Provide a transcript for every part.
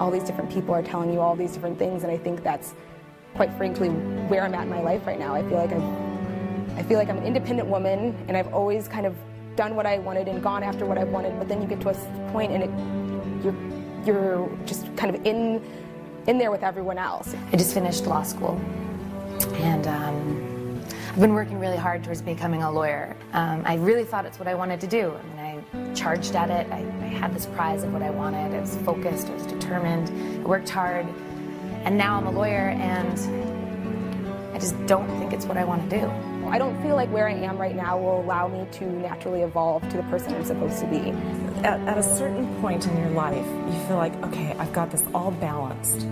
all these different people are telling you all these different things, and I think that's, quite frankly, where I'm at in my life right now. I feel like I'm an independent woman, and I've always kind of done what I wanted and gone after what I wanted, but then you get to a point and you're just kind of in there with everyone else. I just finished law school, and I've been working really hard towards becoming a lawyer. I really thought it's what I wanted to do. I mean, I charged at it. I had this prize of what I wanted. I was focused, I was determined, I worked hard, and now I'm a lawyer, and I just don't think it's what I want to do. I don't feel like where I am right now will allow me to naturally evolve to the person I'm supposed to be. At a certain point in your life, you feel like, okay, I've got this all balanced.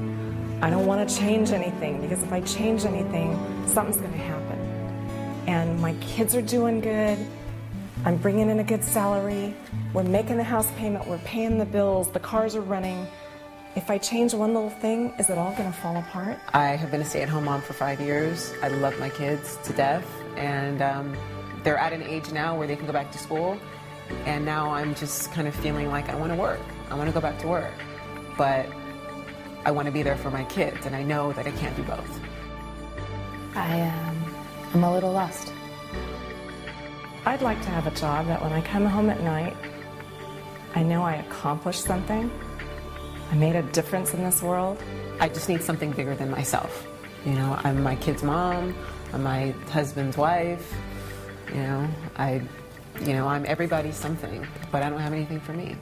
I don't want to change anything, because if I change anything, something's going to happen. And my kids are doing good. I'm bringing in a good salary. We're making the house payment. We're paying the bills. The cars are running. If I change one little thing, is it all going to fall apart? I have been a stay-at-home mom for 5 years. I love my kids to death, and they're at an age now where they can go back to school, and now I'm just kind of feeling like I want to work. I want to go back to work, but I want to be there for my kids, and I know that I can't do both. I'm a little lost. I'd like to have a job that when I come home at night, I know I accomplished something. I made a difference in this world. I just need something bigger than myself. You know, I'm my kid's mom, I'm my husband's wife, I'm everybody's something, but I don't have anything for me.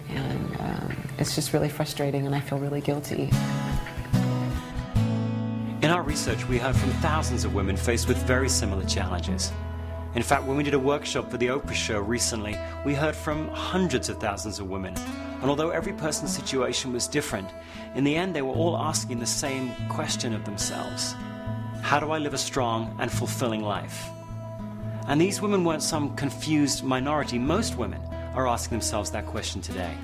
And it's just really frustrating, and I feel really guilty. In our research, we heard from thousands of women faced with very similar challenges. In fact, when we did a workshop for the Oprah show recently, we heard from hundreds of thousands of women. And although every person's situation was different, in the end they were all asking the same question of themselves. How do I live a strong and fulfilling life? And these women weren't some confused minority. Most women are asking themselves that question today.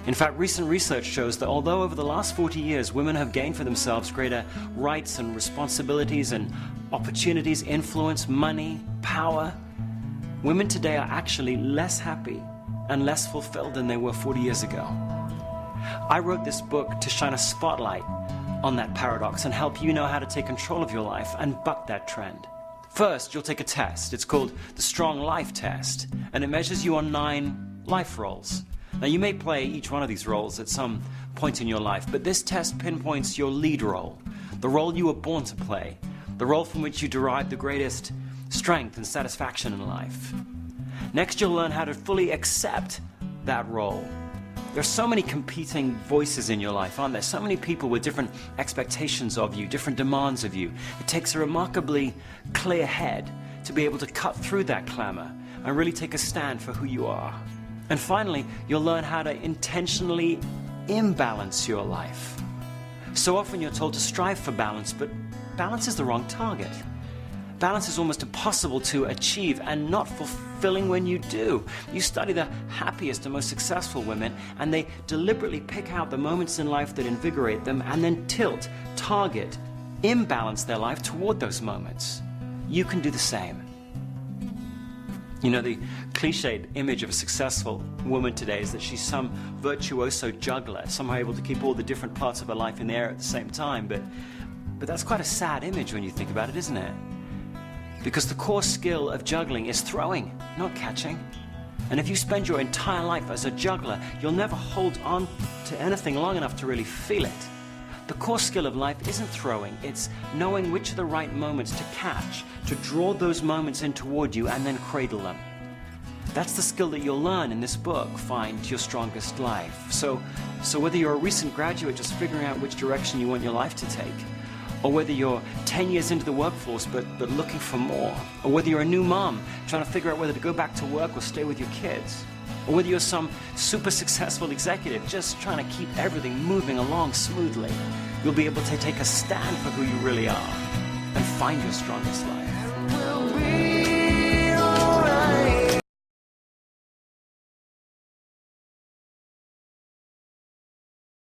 In fact, recent research shows that although over the last 40 years women have gained for themselves greater rights and responsibilities and opportunities, influence, money, power, women today are actually less happy and less fulfilled than they were 40 years ago. I wrote this book to shine a spotlight on that paradox and help you know how to take control of your life and buck that trend. First, you'll take a test. It's called the Strong Life Test, and it measures you on 9 life roles. Now, you may play each one of these roles at some point in your life, but this test pinpoints your lead role, the role you were born to play, the role from which you derive the greatest strength and satisfaction in life. Next, you'll learn how to fully accept that role. There are so many competing voices in your life, aren't there? So many people with different expectations of you, different demands of you. It takes a remarkably clear head to be able to cut through that clamor and really take a stand for who you are. And finally, you'll learn how to intentionally imbalance your life. So often you're told to strive for balance, but balance is the wrong target. Balance is almost impossible to achieve and not fulfilling when you do. You study the happiest and most successful women, and they deliberately pick out the moments in life that invigorate them and then tilt, target, imbalance their life toward those moments. You can do the same. You know, the cliched image of a successful woman today is that she's some virtuoso juggler, somehow able to keep all the different parts of her life in the air at the same time. But that's quite a sad image when you think about it, isn't it? Because the core skill of juggling is throwing, not catching. And if you spend your entire life as a juggler, you'll never hold on to anything long enough to really feel it. The core skill of life isn't throwing, it's knowing which are the right moments to catch, to draw those moments in toward you and then cradle them. That's the skill that you'll learn in this book, Find Your Strongest Life. So whether you're a recent graduate just figuring out which direction you want your life to take, or whether you're 10 years into the workforce but looking for more, or whether you're a new mom trying to figure out whether to go back to work or stay with your kids, or whether you're some super successful executive just trying to keep everything moving along smoothly, you'll be able to take a stand for who you really are and find your strongest life.